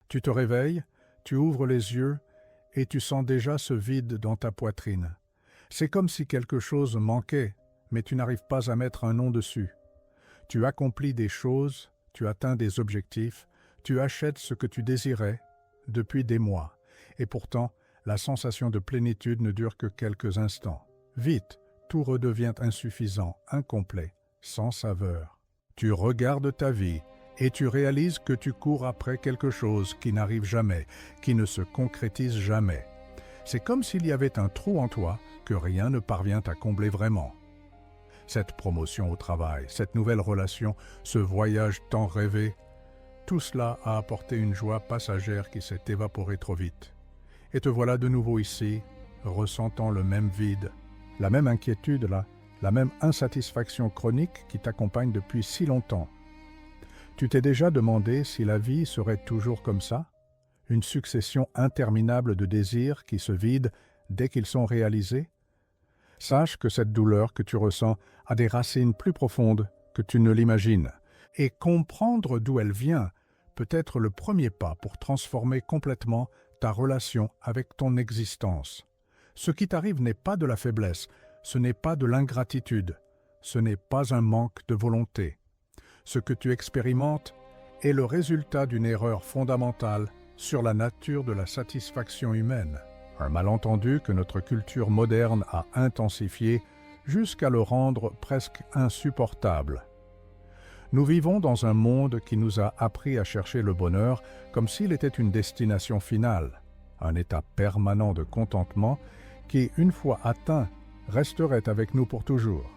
Tu te réveilles, tu ouvres les yeux et tu sens déjà ce vide dans ta poitrine. C'est comme si quelque chose manquait, mais tu n'arrives pas à mettre un nom dessus. Tu accomplis des choses, tu atteins des objectifs, tu achètes ce que tu désirais depuis des mois. Et pourtant, la sensation de plénitude ne dure que quelques instants. Vite, tout redevient insuffisant, incomplet, sans saveur. Tu regardes ta vie et tu réalises que tu cours après quelque chose qui n'arrive jamais, qui ne se concrétise jamais. C'est comme s'il y avait un trou en toi que rien ne parvient à combler vraiment. Cette promotion au travail, cette nouvelle relation, ce voyage tant rêvé, tout cela a apporté une joie passagère qui s'est évaporée trop vite. Et te voilà de nouveau ici, ressentant le même vide, la même inquiétude là, la même insatisfaction chronique qui t'accompagne depuis si longtemps. Tu t'es déjà demandé si la vie serait toujours comme ça? Une succession interminable de désirs qui se vident dès qu'ils sont réalisés? Sache que cette douleur que tu ressens a des racines plus profondes que tu ne l'imagines, et comprendre d'où elle vient peut être le premier pas pour transformer complètement ta relation avec ton existence. Ce qui t'arrive n'est pas de la faiblesse, ce n'est pas de l'ingratitude, ce n'est pas un manque de volonté. Ce que tu expérimentes est le résultat d'une erreur fondamentale sur la nature de la satisfaction humaine. Un malentendu que notre culture moderne a intensifié jusqu'à le rendre presque insupportable. Nous vivons dans un monde qui nous a appris à chercher le bonheur comme s'il était une destination finale, un état permanent de contentement qui, une fois atteint, resterait avec nous pour toujours.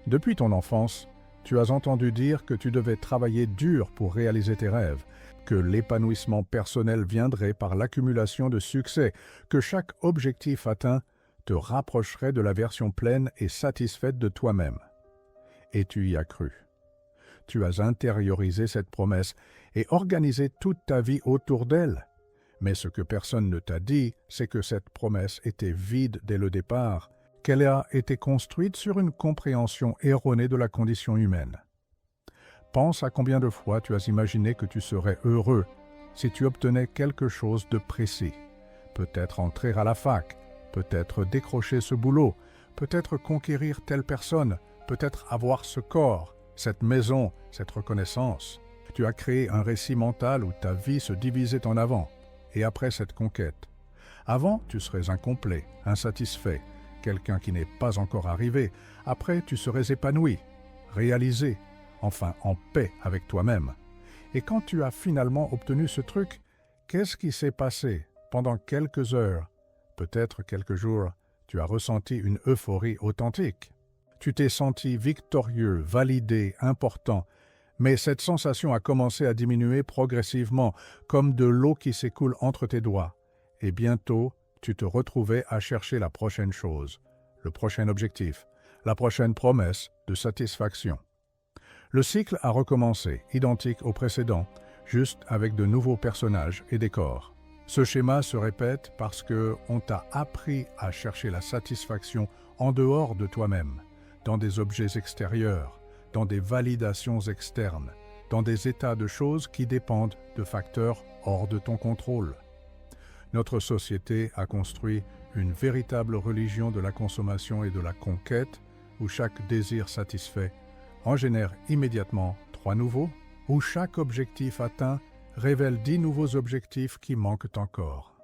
Depuis ton enfance, tu as entendu dire que tu devais travailler dur pour réaliser tes rêves, que l'épanouissement personnel viendrait par l'accumulation de succès, que chaque objectif atteint te rapprocherait de la version pleine et satisfaite de toi-même. Et tu y as cru. Tu as intériorisé cette promesse et organisé toute ta vie autour d'elle. Mais ce que personne ne t'a dit, c'est que cette promesse était vide dès le départ, qu'elle a été construite sur une compréhension erronée de la condition humaine. Pense à combien de fois tu as imaginé que tu serais heureux si tu obtenais quelque chose de précis. Peut-être entrer à la fac, peut-être décrocher ce boulot, peut-être conquérir telle personne, peut-être avoir ce corps, cette maison, cette reconnaissance. Tu as créé un récit mental où ta vie se divisait en avant et après cette conquête. Avant, tu serais incomplet, insatisfait, quelqu'un qui n'est pas encore arrivé. Après, tu serais épanoui, réalisé, enfin en paix avec toi-même. Et quand tu as finalement obtenu ce truc, qu'est-ce qui s'est passé pendant quelques heures, peut-être quelques jours, tu as ressenti une euphorie authentique. Tu t'es senti victorieux, validé, important, mais cette sensation a commencé à diminuer progressivement, comme de l'eau qui s'écoule entre tes doigts. Et bientôt, tu te retrouvais à chercher la prochaine chose, le prochain objectif, la prochaine promesse de satisfaction. Le cycle a recommencé, identique au précédent, juste avec de nouveaux personnages et décors. Ce schéma se répète parce qu'on t'a appris à chercher la satisfaction en dehors de toi-même, dans des objets extérieurs, dans des validations externes, dans des états de choses qui dépendent de facteurs hors de ton contrôle. Notre société a construit une véritable religion de la consommation et de la conquête, où chaque désir satisfait en génère immédiatement 3 nouveaux, où chaque objectif atteint révèle 10 nouveaux objectifs qui manquent encore.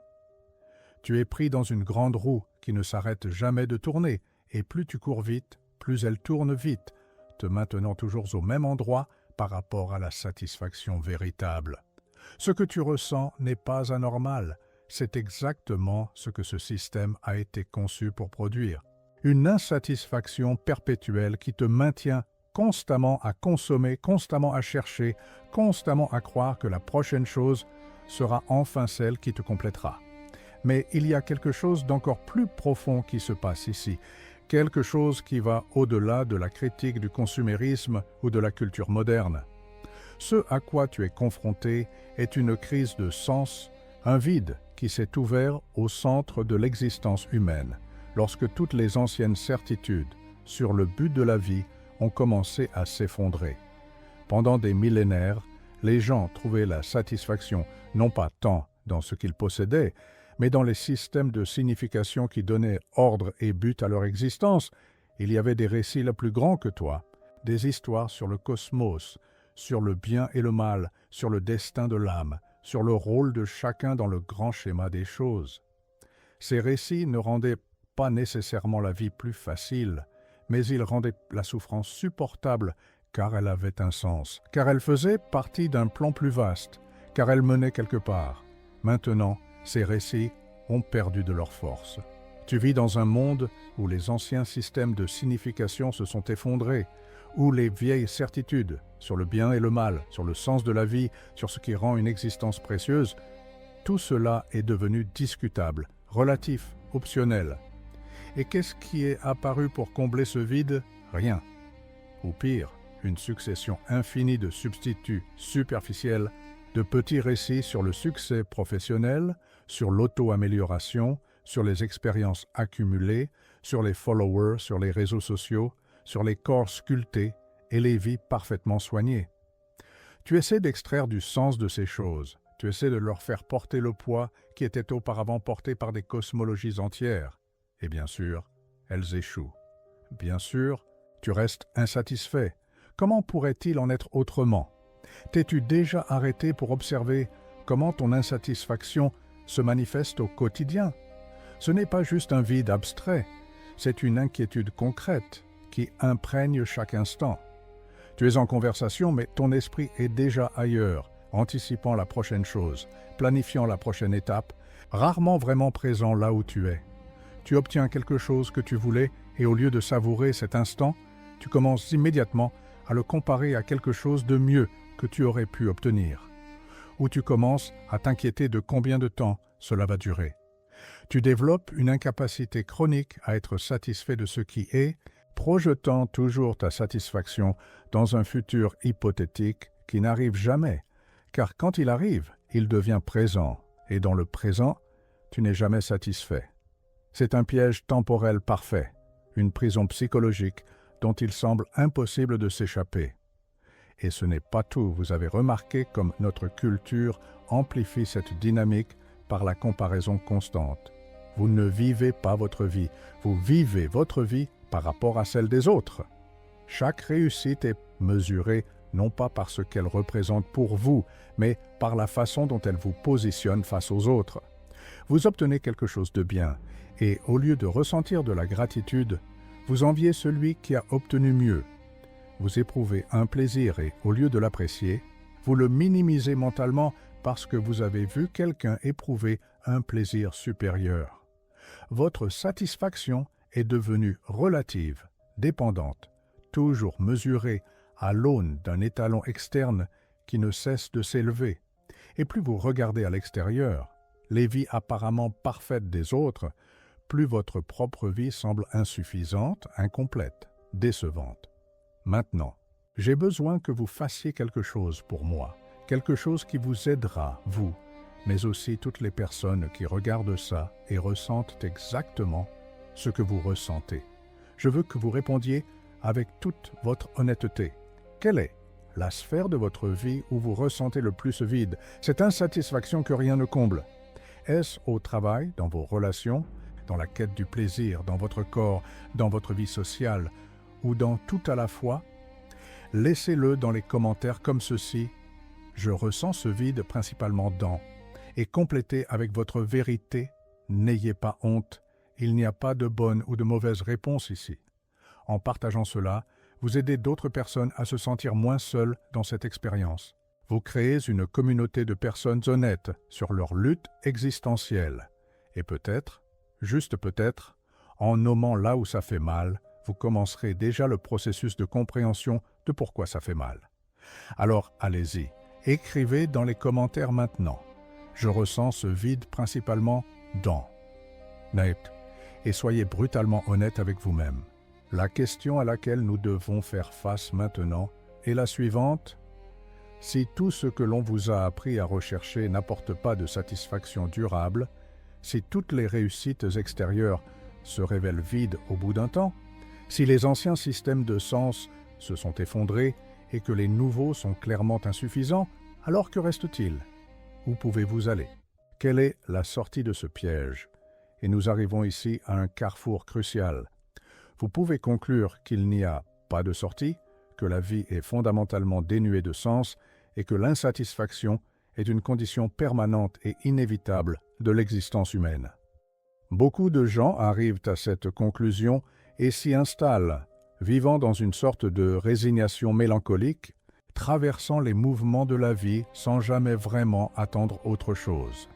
Tu es pris dans une grande roue qui ne s'arrête jamais de tourner, et plus tu cours vite, plus elle tourne vite, te maintenant toujours au même endroit par rapport à la satisfaction véritable. Ce que tu ressens n'est pas anormal, c'est exactement ce que ce système a été conçu pour produire. Une insatisfaction perpétuelle qui te maintient constamment à consommer, constamment à chercher, constamment à croire que la prochaine chose sera enfin celle qui te complétera. Mais il y a quelque chose d'encore plus profond qui se passe ici, quelque chose qui va au-delà de la critique du consumérisme ou de la culture moderne. Ce à quoi tu es confronté est une crise de sens, un vide qui s'est ouvert au centre de l'existence humaine, lorsque toutes les anciennes certitudes sur le but de la vie ont commencé à s'effondrer. Pendant des millénaires, Les gens trouvaient la satisfaction non pas tant dans ce qu'ils possédaient, mais dans les systèmes de signification qui donnaient ordre et but à leur existence. Il y avait des récits le plus grands que toi, des histoires sur le cosmos, sur le bien et le mal, sur le destin de l'âme, sur le rôle de chacun dans le grand schéma des choses. Ces récits ne rendaient pas nécessairement la vie plus facile, mais ils rendaient la souffrance supportable, car elle avait un sens, car elle faisait partie d'un plan plus vaste, car elle menait quelque part. Maintenant, ces récits ont perdu de leur force. Tu vis dans un monde où les anciens systèmes de signification se sont effondrés, où les vieilles certitudes sur le bien et le mal, sur le sens de la vie, sur ce qui rend une existence précieuse, tout cela est devenu discutable, relatif, optionnel. Et qu'est-ce qui est apparu pour combler ce vide? Rien. Ou pire, une succession infinie de substituts superficiels, de petits récits sur le succès professionnel, sur l'auto-amélioration, sur les expériences accumulées, sur les followers, sur les réseaux sociaux, sur les corps sculptés et les vies parfaitement soignées. Tu essaies d'extraire du sens de ces choses, tu essaies de leur faire porter le poids qui était auparavant porté par des cosmologies entières. Et bien sûr, elles échouent. Bien sûr, tu restes insatisfait. Comment pourrait-il en être autrement? T'es-tu déjà arrêté pour observer comment ton insatisfaction se manifeste au quotidien? Ce n'est pas juste un vide abstrait, c'est une inquiétude concrète qui imprègne chaque instant. Tu es en conversation, mais ton esprit est déjà ailleurs, anticipant la prochaine chose, planifiant la prochaine étape, rarement vraiment présent là où tu es. Tu obtiens quelque chose que tu voulais et au lieu de savourer cet instant, tu commences immédiatement à le comparer à quelque chose de mieux que tu aurais pu obtenir. Ou tu commences à t'inquiéter de combien de temps cela va durer. Tu développes une incapacité chronique à être satisfait de ce qui est, projetant toujours ta satisfaction dans un futur hypothétique qui n'arrive jamais, car quand il arrive, il devient présent, et dans le présent, tu n'es jamais satisfait. C'est un piège temporel parfait, une prison psychologique dont il semble impossible de s'échapper. Et ce n'est pas tout, vous avez remarqué comme notre culture amplifie cette dynamique par la comparaison constante. Vous ne vivez pas votre vie, vous vivez votre vie par rapport à celle des autres. Chaque réussite est mesurée non pas par ce qu'elle représente pour vous, mais par la façon dont elle vous positionne face aux autres. Vous obtenez quelque chose de bien, et au lieu de ressentir de la gratitude, vous enviez celui qui a obtenu mieux. Vous éprouvez un plaisir et, au lieu de l'apprécier, vous le minimisez mentalement parce que vous avez vu quelqu'un éprouver un plaisir supérieur. Votre satisfaction est devenue relative, dépendante, toujours mesurée à l'aune d'un étalon externe qui ne cesse de s'élever. Et plus vous regardez à l'extérieur, les vies apparemment parfaites des autres, plus votre propre vie semble insuffisante, incomplète, décevante. Maintenant, j'ai besoin que vous fassiez quelque chose pour moi, quelque chose qui vous aidera, vous, mais aussi toutes les personnes qui regardent ça et ressentent exactement ce que vous ressentez. Je veux que vous répondiez avec toute votre honnêteté. Quelle est la sphère de votre vie où vous ressentez le plus ce vide, cette insatisfaction que rien ne comble? Est-ce au travail, dans vos relations, dans la quête du plaisir, dans votre corps, dans votre vie sociale, ou dans tout à la fois? Laissez-le dans les commentaires comme ceci. Je ressens ce vide principalement dans. Et complétez avec votre vérité. N'ayez pas honte. Il n'y a pas de bonne ou de mauvaise réponse ici. En partageant cela, vous aidez d'autres personnes à se sentir moins seules dans cette expérience. Vous créez une communauté de personnes honnêtes sur leur lutte existentielle. Et peut-être, juste peut-être, en nommant là où ça fait mal, vous commencerez déjà le processus de compréhension de pourquoi ça fait mal. Alors allez-y, écrivez dans les commentaires maintenant. Je ressens ce vide principalement dans. Nate, et soyez brutalement honnête avec vous-même. La question à laquelle nous devons faire face maintenant est la suivante. Si tout ce que l'on vous a appris à rechercher n'apporte pas de satisfaction durable, si toutes les réussites extérieures se révèlent vides au bout d'un temps, si les anciens systèmes de sens se sont effondrés et que les nouveaux sont clairement insuffisants, Alors que reste-t-il? Où pouvez-vous aller? Quelle est la sortie de ce piège? Et nous arrivons ici à un carrefour crucial. Vous pouvez conclure qu'il n'y a pas de sortie, que la vie est fondamentalement dénuée de sens et que l'insatisfaction est une condition permanente et inévitable de l'existence humaine. Beaucoup de gens arrivent à cette conclusion et s'y installent, vivant dans une sorte de résignation mélancolique, traversant les mouvements de la vie sans jamais vraiment attendre autre chose.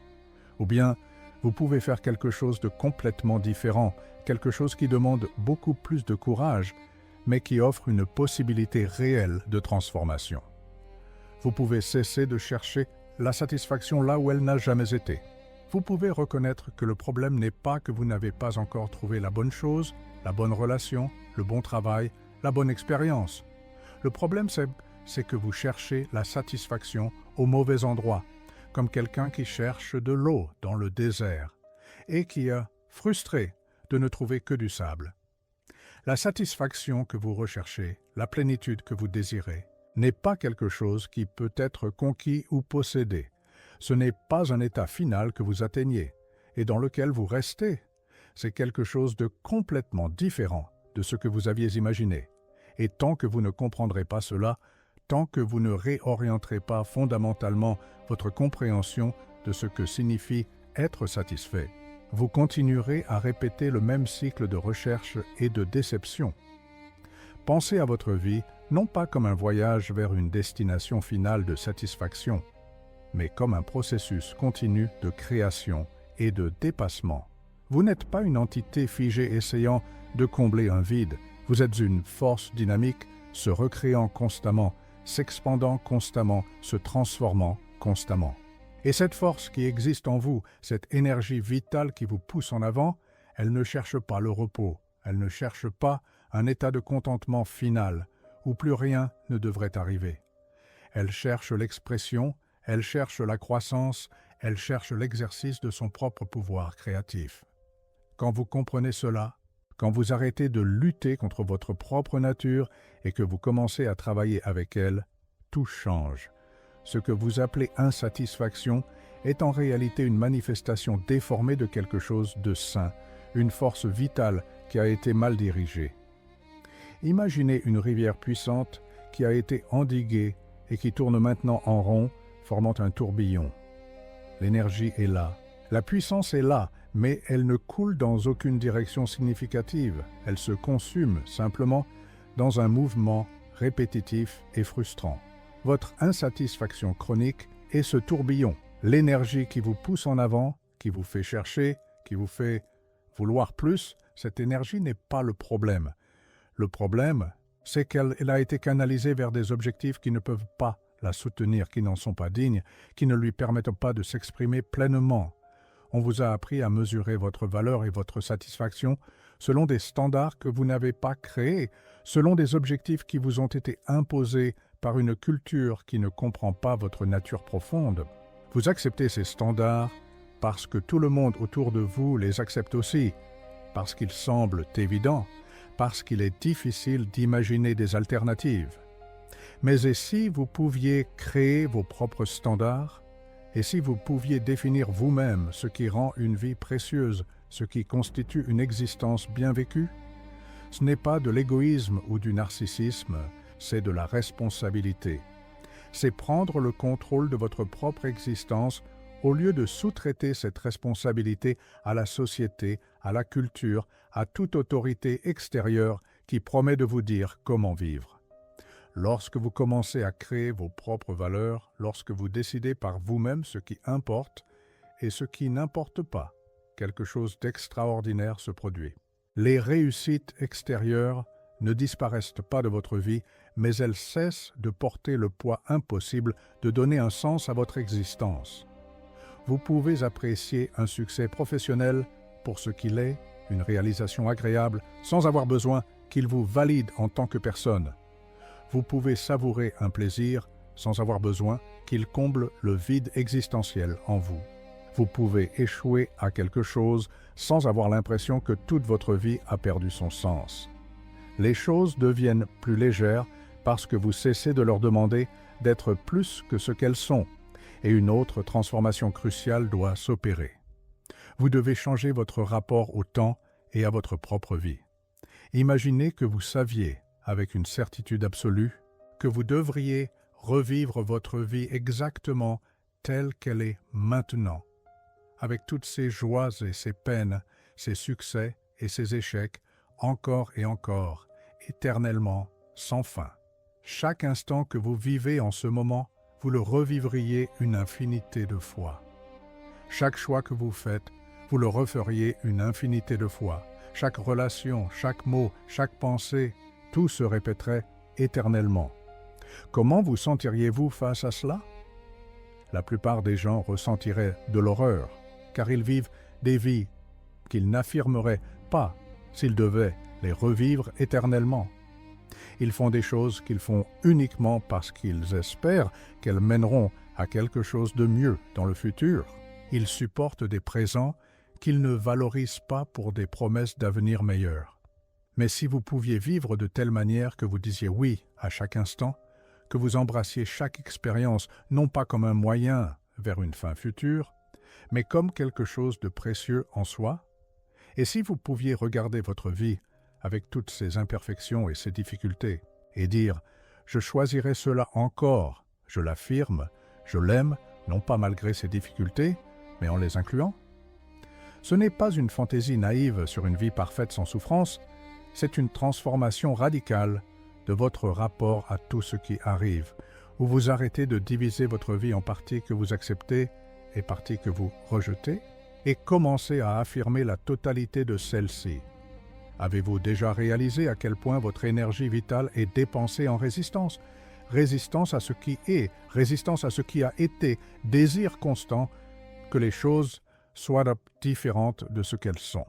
Ou bien, vous pouvez faire quelque chose de complètement différent, quelque chose qui demande beaucoup plus de courage, mais qui offre une possibilité réelle de transformation. Vous pouvez cesser de chercher la satisfaction là où elle n'a jamais été. Vous pouvez reconnaître que le problème n'est pas que vous n'avez pas encore trouvé la bonne chose, la bonne relation, le bon travail, la bonne expérience. Le problème, c'est que vous cherchez la satisfaction au mauvais endroit, comme quelqu'un qui cherche de l'eau dans le désert et qui est frustré de ne trouver que du sable. La satisfaction que vous recherchez, la plénitude que vous désirez, n'est pas quelque chose qui peut être conquis ou possédé. Ce n'est pas un état final que vous atteignez et dans lequel vous restez. C'est quelque chose de complètement différent de ce que vous aviez imaginé. Et tant que vous ne comprendrez pas cela, tant que vous ne réorienterez pas fondamentalement votre compréhension de ce que signifie être satisfait, vous continuerez à répéter le même cycle de recherche et de déception. Pensez à votre vie non pas comme un voyage vers une destination finale de satisfaction, mais comme un processus continu de création et de dépassement. Vous n'êtes pas une entité figée essayant de combler un vide, vous êtes une force dynamique se recréant constamment, s'expandant constamment, se transformant constamment. Et cette force qui existe en vous, cette énergie vitale qui vous pousse en avant, elle ne cherche pas le repos, elle ne cherche pas un état de contentement final, où plus rien ne devrait arriver. Elle cherche l'expression, elle cherche la croissance, elle cherche l'exercice de son propre pouvoir créatif. Quand vous comprenez cela, quand vous arrêtez de lutter contre votre propre nature et que vous commencez à travailler avec elle, tout change. Ce que vous appelez insatisfaction est en réalité une manifestation déformée de quelque chose de sain, une force vitale qui a été mal dirigée. Imaginez une rivière puissante qui a été endiguée et qui tourne maintenant en rond, formant un tourbillon. L'énergie est là, la puissance est là, mais elle ne coule dans aucune direction significative. Elle se consume simplement dans un mouvement répétitif et frustrant. Votre insatisfaction chronique est ce tourbillon, l'énergie qui vous pousse en avant, qui vous fait chercher, qui vous fait vouloir plus. Cette énergie n'est pas le problème. Le problème, c'est qu'elle a été canalisée vers des objectifs qui ne peuvent pas la soutenir, qui n'en sont pas dignes, qui ne lui permettent pas de s'exprimer pleinement. On vous a appris à mesurer votre valeur et votre satisfaction selon des standards que vous n'avez pas créés, selon des objectifs qui vous ont été imposés par une culture qui ne comprend pas votre nature profonde. Vous acceptez ces standards parce que tout le monde autour de vous les accepte aussi, parce qu'ils semblent évidents, parce qu'il est difficile d'imaginer des alternatives. Mais et si vous pouviez créer vos propres standards? Et si vous pouviez définir vous-même ce qui rend une vie précieuse, ce qui constitue une existence bien vécue? Ce n'est pas de l'égoïsme ou du narcissisme, c'est de la responsabilité. C'est prendre le contrôle de votre propre existence au lieu de sous-traiter cette responsabilité à la société, à la culture, à toute autorité extérieure qui promet de vous dire comment vivre. Lorsque vous commencez à créer vos propres valeurs, lorsque vous décidez par vous-même ce qui importe et ce qui n'importe pas, quelque chose d'extraordinaire se produit. Les réussites extérieures ne disparaissent pas de votre vie, mais elles cessent de porter le poids impossible de donner un sens à votre existence. Vous pouvez apprécier un succès professionnel pour ce qu'il est, une réalisation agréable, sans avoir besoin qu'il vous valide en tant que personne. Vous pouvez savourer un plaisir sans avoir besoin qu'il comble le vide existentiel en vous. Vous pouvez échouer à quelque chose sans avoir l'impression que toute votre vie a perdu son sens. Les choses deviennent plus légères parce que vous cessez de leur demander d'être plus que ce qu'elles sont, et une autre transformation cruciale doit s'opérer. Vous devez changer votre rapport au temps et à votre propre vie. Imaginez que vous saviez, avec une certitude absolue, que vous devriez revivre votre vie exactement telle qu'elle est maintenant, avec toutes ses joies et ses peines, ses succès et ses échecs, encore et encore, éternellement, sans fin. Chaque instant que vous vivez en ce moment, vous le revivriez une infinité de fois. Chaque choix que vous faites, vous le referiez une infinité de fois. Chaque relation, chaque mot, chaque pensée, tout se répéterait éternellement. Comment vous sentiriez-vous face à cela? La plupart des gens ressentiraient de l'horreur, car ils vivent des vies qu'ils n'affirmeraient pas s'ils devaient les revivre éternellement. Ils font des choses qu'ils font uniquement parce qu'ils espèrent qu'elles mèneront à quelque chose de mieux dans le futur. Ils supportent des présents qu'ils ne valorisent pas pour des promesses d'avenir meilleur. Mais si vous pouviez vivre de telle manière que vous disiez oui à chaque instant, que vous embrassiez chaque expérience non pas comme un moyen vers une fin future, mais comme quelque chose de précieux en soi, et si vous pouviez regarder votre vie avec toutes ses imperfections et ses difficultés, et dire « je choisirai cela encore, je l'affirme, je l'aime, non pas malgré ses difficultés, mais en les incluant », ce n'est pas une fantaisie naïve sur une vie parfaite sans souffrance, c'est une transformation radicale de votre rapport à tout ce qui arrive, où vous arrêtez de diviser votre vie en parties que vous acceptez et parties que vous rejetez, et commencez à affirmer la totalité de celle-ci. Avez-vous déjà réalisé à quel point votre énergie vitale est dépensée en résistance? Résistance à ce qui est, résistance à ce qui a été, désir constant que les choses soient différentes de ce qu'elles sont.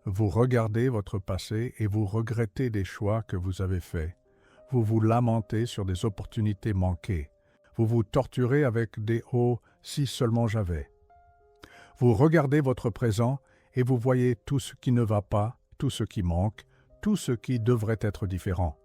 Vous regardez votre passé et vous regrettez des choix que vous avez faits. Vous vous lamentez sur des opportunités manquées. Vous vous torturez avec des « oh, si seulement j'avais ». Vous regardez votre présent et vous voyez tout ce qui ne va pas, tout ce qui manque, tout ce qui devrait être différent.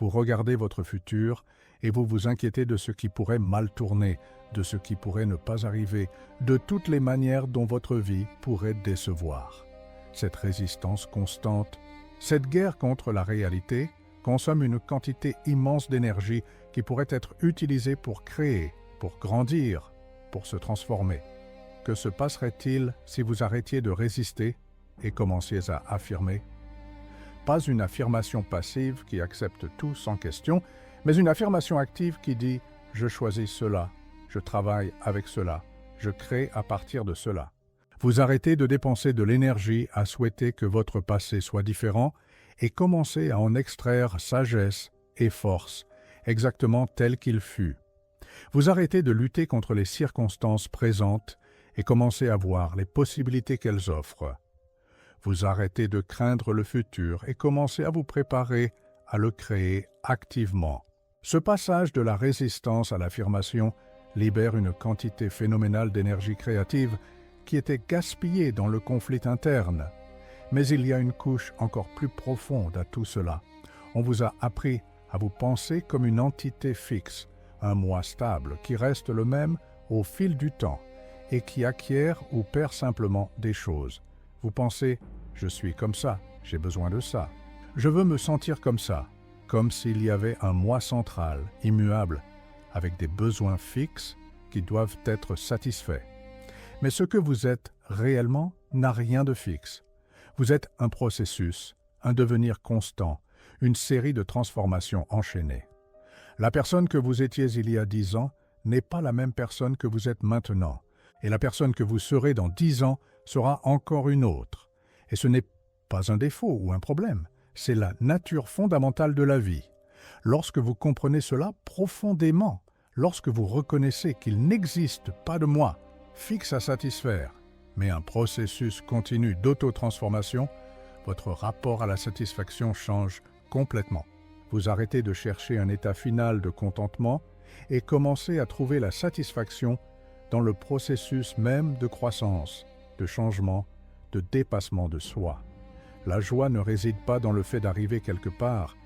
Vous regardez votre futur et vous vous inquiétez de ce qui pourrait mal tourner, de ce qui pourrait ne pas arriver, de toutes les manières dont votre vie pourrait décevoir. Cette résistance constante, cette guerre contre la réalité, consomme une quantité immense d'énergie qui pourrait être utilisée pour créer, pour grandir, pour se transformer. Que se passerait-il si vous arrêtiez de résister et commenciez à affirmer? Pas une affirmation passive qui accepte tout sans question, mais une affirmation active qui dit « je choisis cela, je travaille avec cela, je crée à partir de cela ». Vous arrêtez de dépenser de l'énergie à souhaiter que votre passé soit différent et commencez à en extraire sagesse et force, exactement tel qu'il fut. Vous arrêtez de lutter contre les circonstances présentes et commencez à voir les possibilités qu'elles offrent. Vous arrêtez de craindre le futur et commencez à vous préparer à le créer activement. Ce passage de la résistance à l'affirmation libère une quantité phénoménale d'énergie créative qui était gaspillée dans le conflit interne. Mais il y a une couche encore plus profonde à tout cela. On vous a appris à vous penser comme une entité fixe, un moi stable qui reste le même au fil du temps et qui acquiert ou perd simplement des choses. Vous pensez « je suis comme ça, j'ai besoin de ça, je veux me sentir comme ça », comme s'il y avait un moi central, immuable, avec des besoins fixes qui doivent être satisfaits. Mais ce que vous êtes réellement n'a rien de fixe. Vous êtes un processus, un devenir constant, une série de transformations enchaînées. La personne que vous étiez il y a 10 ans n'est pas la même personne que vous êtes maintenant, et la personne que vous serez dans 10 ans sera encore une autre. Et ce n'est pas un défaut ou un problème, c'est la nature fondamentale de la vie. Lorsque vous comprenez cela profondément, lorsque vous reconnaissez qu'il n'existe pas de moi fixe à satisfaire, mais un processus continu d'auto-transformation, votre rapport à la satisfaction change complètement. Vous arrêtez de chercher un état final de contentement et commencez à trouver la satisfaction dans le processus même de croissance, de changement, de dépassement de soi. La joie ne réside pas dans le fait d'arriver quelque part,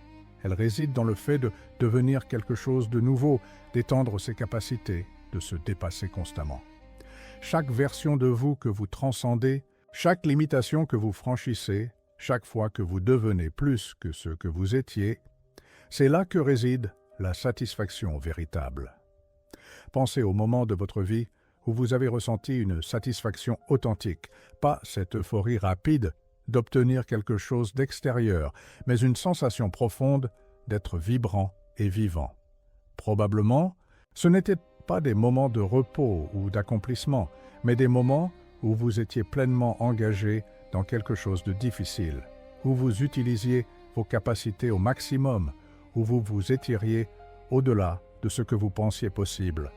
Elle réside dans le fait de devenir quelque chose de nouveau, d'étendre ses capacités, de se dépasser constamment. Chaque version de vous que vous transcendez, chaque limitation que vous franchissez, chaque fois que vous devenez plus que ce que vous étiez, c'est là que réside la satisfaction véritable. Pensez au moment de votre vie où vous avez ressenti une satisfaction authentique, pas cette euphorie rapide d'obtenir quelque chose d'extérieur, mais une sensation profonde d'être vibrant et vivant. Probablement, ce n'étaient pas des moments de repos ou d'accomplissement, mais des moments où vous étiez pleinement engagé dans quelque chose de difficile, où vous utilisiez vos capacités au maximum, où vous vous étiriez au-delà de ce que vous pensiez possible.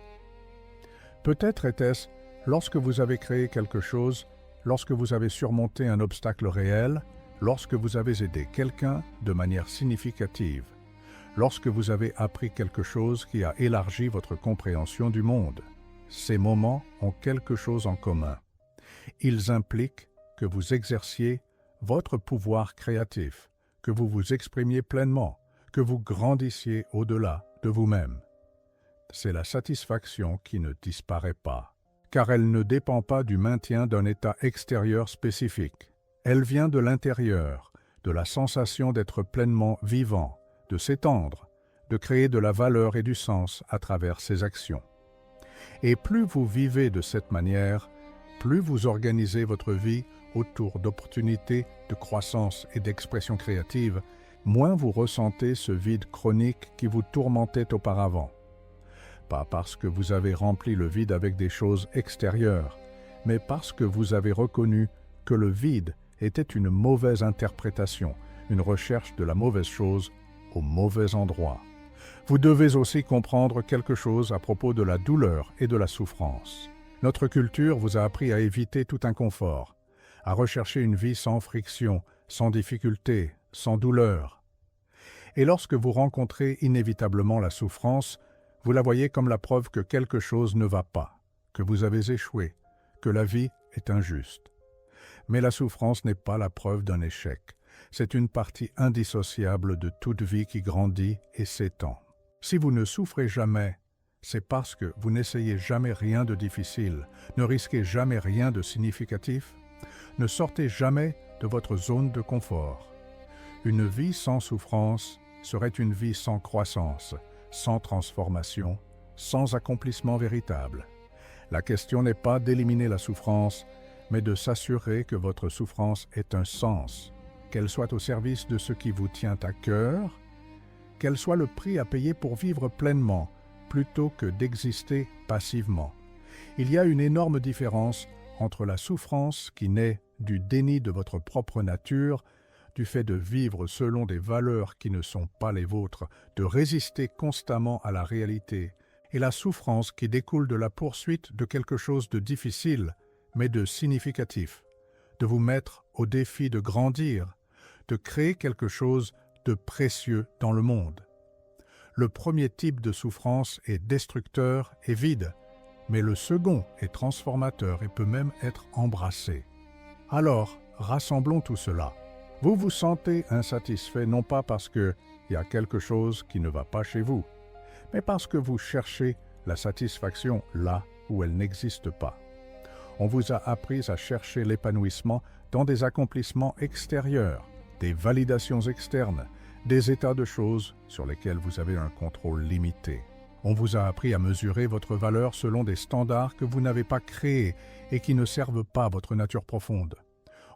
Peut-être était-ce lorsque vous avez créé quelque chose, lorsque vous avez surmonté un obstacle réel, lorsque vous avez aidé quelqu'un de manière significative, lorsque vous avez appris quelque chose qui a élargi votre compréhension du monde. Ces moments ont quelque chose en commun. Ils impliquent que vous exerciez votre pouvoir créatif, que vous vous exprimiez pleinement, que vous grandissiez au-delà de vous-même. C'est la satisfaction qui ne disparaît pas, car elle ne dépend pas du maintien d'un état extérieur spécifique. Elle vient de l'intérieur, de la sensation d'être pleinement vivant, de s'étendre, de créer de la valeur et du sens à travers ses actions. Et plus vous vivez de cette manière, plus vous organisez votre vie autour d'opportunités de croissance et d'expression créative, moins vous ressentez ce vide chronique qui vous tourmentait auparavant. Pas parce que vous avez rempli le vide avec des choses extérieures, mais parce que vous avez reconnu que le vide était une mauvaise interprétation, une recherche de la mauvaise chose au mauvais endroit. Vous devez aussi comprendre quelque chose à propos de la douleur et de la souffrance. Notre culture vous a appris à éviter tout inconfort, à rechercher une vie sans friction, sans difficulté, sans douleur. Et lorsque vous rencontrez inévitablement la souffrance, vous la voyez comme la preuve que quelque chose ne va pas, que vous avez échoué, que la vie est injuste. Mais la souffrance n'est pas la preuve d'un échec. C'est une partie indissociable de toute vie qui grandit et s'étend. Si vous ne souffrez jamais, c'est parce que vous n'essayez jamais rien de difficile, ne risquez jamais rien de significatif, ne sortez jamais de votre zone de confort. Une vie sans souffrance serait une vie sans croissance, sans transformation, sans accomplissement véritable. La question n'est pas d'éliminer la souffrance, mais de s'assurer que votre souffrance ait un sens, qu'elle soit au service de ce qui vous tient à cœur, qu'elle soit le prix à payer pour vivre pleinement, plutôt que d'exister passivement. Il y a une énorme différence entre la souffrance qui naît du déni de votre propre nature, du fait de vivre selon des valeurs qui ne sont pas les vôtres, de résister constamment à la réalité, et la souffrance qui découle de la poursuite de quelque chose de difficile, mais de significatif, de vous mettre au défi de grandir, de créer quelque chose de précieux dans le monde. Le premier type de souffrance est destructeur et vide, mais le second est transformateur et peut même être embrassé. Alors, rassemblons tout cela. Vous vous sentez insatisfait non pas parce qu'il y a quelque chose qui ne va pas chez vous, mais parce que vous cherchez la satisfaction là où elle n'existe pas. On vous a appris à chercher l'épanouissement dans des accomplissements extérieurs, des validations externes, des états de choses sur lesquels vous avez un contrôle limité. On vous a appris à mesurer votre valeur selon des standards que vous n'avez pas créés et qui ne servent pas votre nature profonde.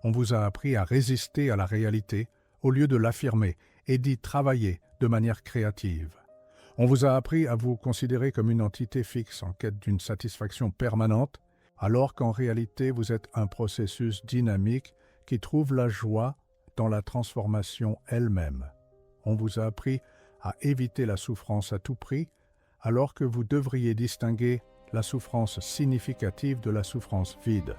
On vous a appris à résister à la réalité au lieu de l'affirmer et d'y travailler de manière créative. On vous a appris à vous considérer comme une entité fixe en quête d'une satisfaction permanente, alors qu'en réalité vous êtes un processus dynamique qui trouve la joie dans la transformation elle-même. On vous a appris à éviter la souffrance à tout prix, alors que vous devriez distinguer la souffrance significative de la souffrance vide.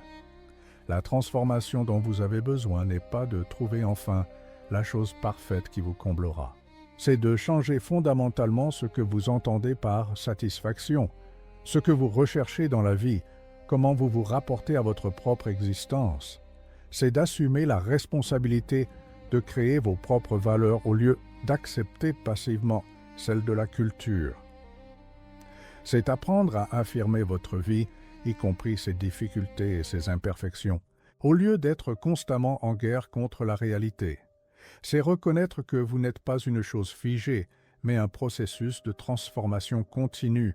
La transformation dont vous avez besoin n'est pas de trouver enfin la chose parfaite qui vous comblera. C'est de changer fondamentalement ce que vous entendez par satisfaction, ce que vous recherchez dans la vie, comment vous vous rapportez à votre propre existence. C'est d'assumer la responsabilité de créer vos propres valeurs au lieu d'accepter passivement celles de la culture. C'est apprendre à affirmer votre vie, y compris ses difficultés et ses imperfections, au lieu d'être constamment en guerre contre la réalité. C'est reconnaître que vous n'êtes pas une chose figée, mais un processus de transformation continue,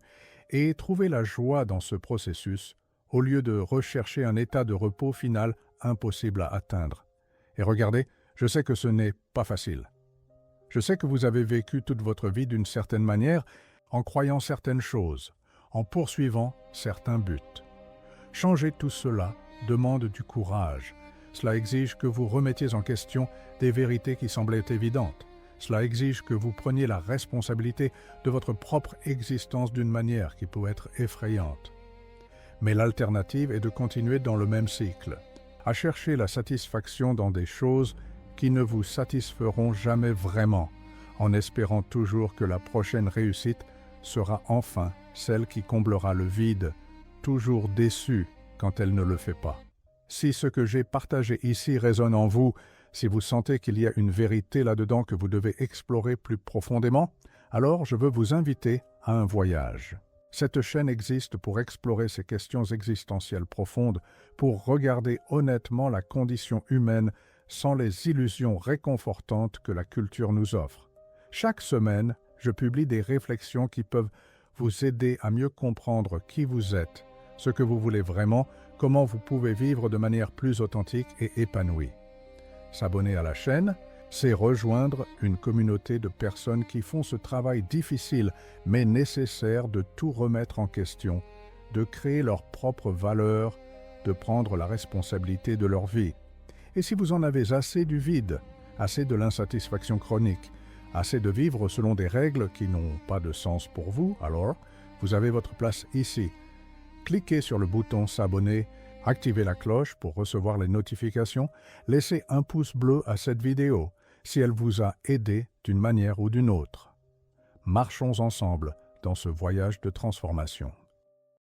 et trouver la joie dans ce processus, au lieu de rechercher un état de repos final impossible à atteindre. Et regardez, je sais que ce n'est pas facile. Je sais que vous avez vécu toute votre vie d'une certaine manière, en croyant certaines choses, en poursuivant certains buts. Changer tout cela demande du courage. Cela exige que vous remettiez en question des vérités qui semblaient évidentes. Cela exige que vous preniez la responsabilité de votre propre existence d'une manière qui peut être effrayante. Mais l'alternative est de continuer dans le même cycle, à chercher la satisfaction dans des choses qui ne vous satisferont jamais vraiment, en espérant toujours que la prochaine réussite sera enfin celle qui comblera le vide, toujours déçu quand elle ne le fait pas. Si ce que j'ai partagé ici résonne en vous, si vous sentez qu'il y a une vérité là-dedans que vous devez explorer plus profondément, alors je veux vous inviter à un voyage. Cette chaîne existe pour explorer ces questions existentielles profondes, pour regarder honnêtement la condition humaine sans les illusions réconfortantes que la culture nous offre. Chaque semaine, je publie des réflexions qui peuvent vous aider à mieux comprendre qui vous êtes, ce que vous voulez vraiment, comment vous pouvez vivre de manière plus authentique et épanouie. S'abonner à la chaîne, c'est rejoindre une communauté de personnes qui font ce travail difficile mais nécessaire de tout remettre en question, de créer leurs propres valeurs, de prendre la responsabilité de leur vie. Et si vous en avez assez du vide, assez de l'insatisfaction chronique, assez de vivre selon des règles qui n'ont pas de sens pour vous, alors vous avez votre place ici. Cliquez sur le bouton s'abonner, activez la cloche pour recevoir les notifications, laissez un pouce bleu à cette vidéo si elle vous a aidé d'une manière ou d'une autre. Marchons ensemble dans ce voyage de transformation.